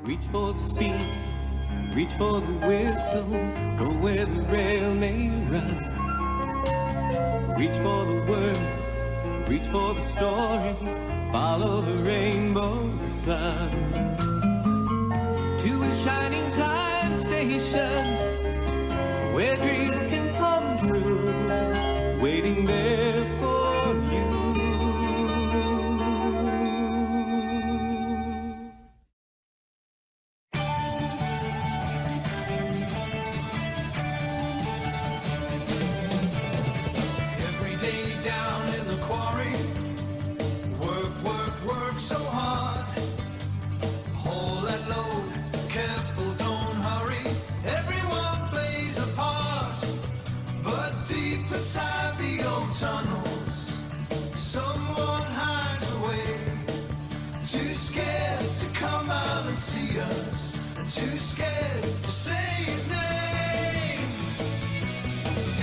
Reach for the speed, reach for the whistle, go where the rail may run. Reach for the words, reach for the story, follow the rainbow sun. To a shining time station, where dreams can come true, waiting there for you. Every day down in the quarry, work, work, work so hard. Haul that load, careful, don't hurry. Everyone plays a part, but deep inside the old tunnels, someone hides away. Too scared to come out and see us, and too scared to say his name.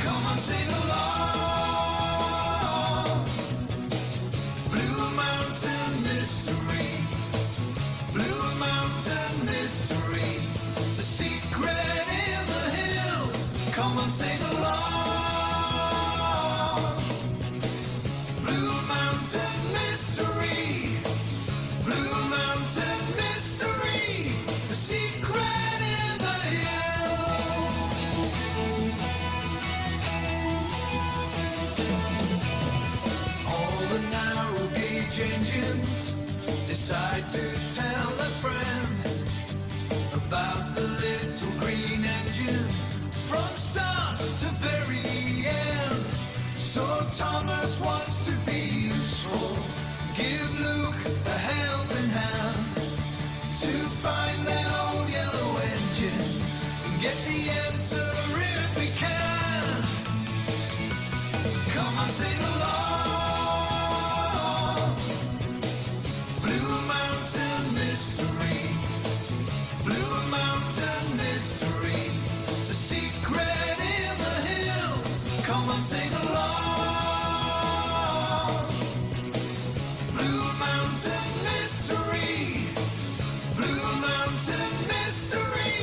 Come on, sing along. Blue Mountain Mystery, Blue Mountain Mystery, the secret in the hills. Come on, sing along. Blue Mountain Mystery, Blue Mountain Mystery, the secret in the hills. All the narrow gauge engines decide to tell a friend about the little green engine from start to very end. So Thomas wants to be useful, give Luke a helping hand to find that old yellow engine and get the answer if we can. Come on, sing along. Blue Mountain Mystery, Blue Mountain Mystery, the secret in the hills. Come on, sing along. Blue Mountain Mystery, Blue Mountain Mystery,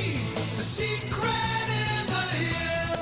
the secret in the hills.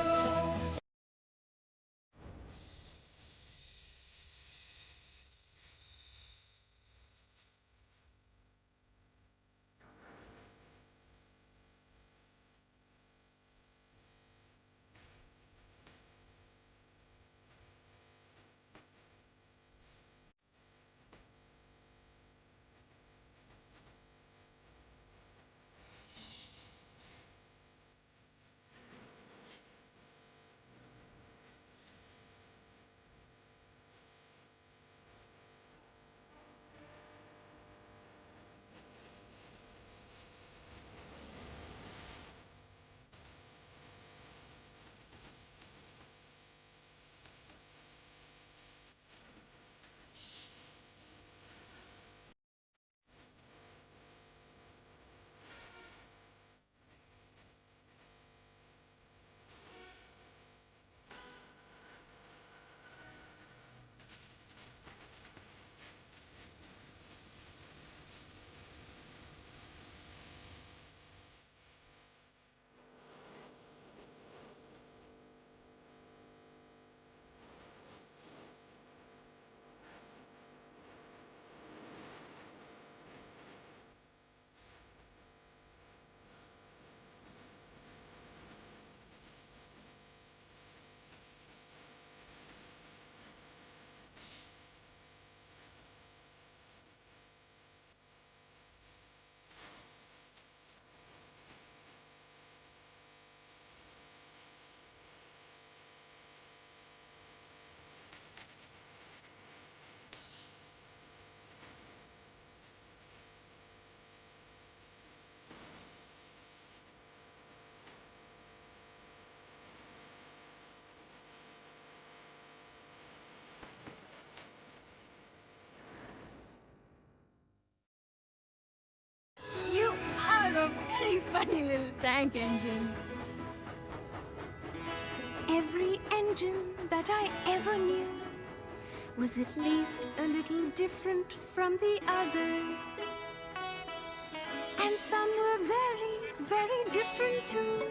You are a very funny little tank engine. Every engine that I ever knew was at least a little different from the others. And some were very, very different too.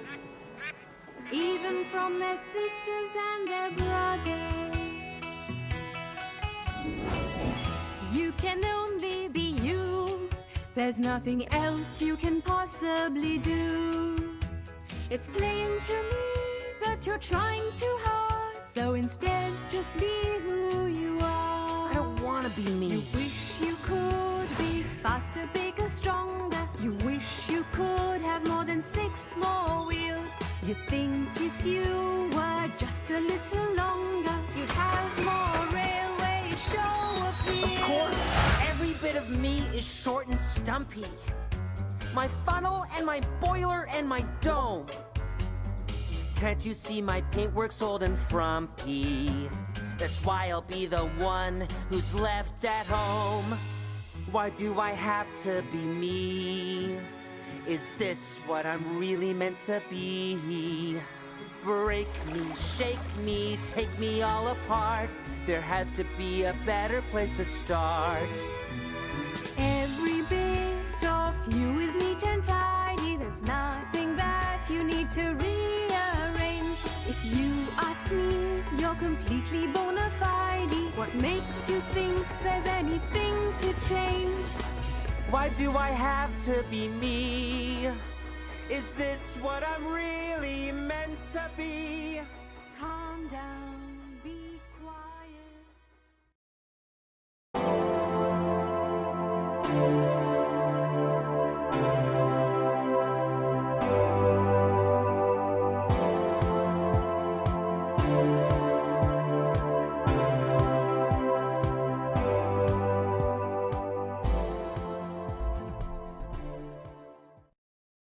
Even from their sisters and their brothers. You can only be you. There's nothing else you can possibly do. It's plain to me that you're trying too hard. So instead, just be who you are. I don't want to be me. You wish you could be faster, bigger, stronger. You wish you could have more than 6 more wheels. You think if you were just a little longer, you'd have more railway show appeal. Of course, every bit of me is short and stumpy. My funnel and my boiler and my dome. Can't you see my paintwork's old and frumpy? That's why I'll be the one who's left at home. Why do I have to be me? Is this what I'm really meant to be? Break me, shake me, take me all apart. There has to be a better place to start. Every bit of you is neat and tidy. There's nothing that you need to rearrange. If you ask me, you're completely bona fide. What makes you think there's anything to change? Why do I have to be me? Is this what I'm really meant to be? Calm down.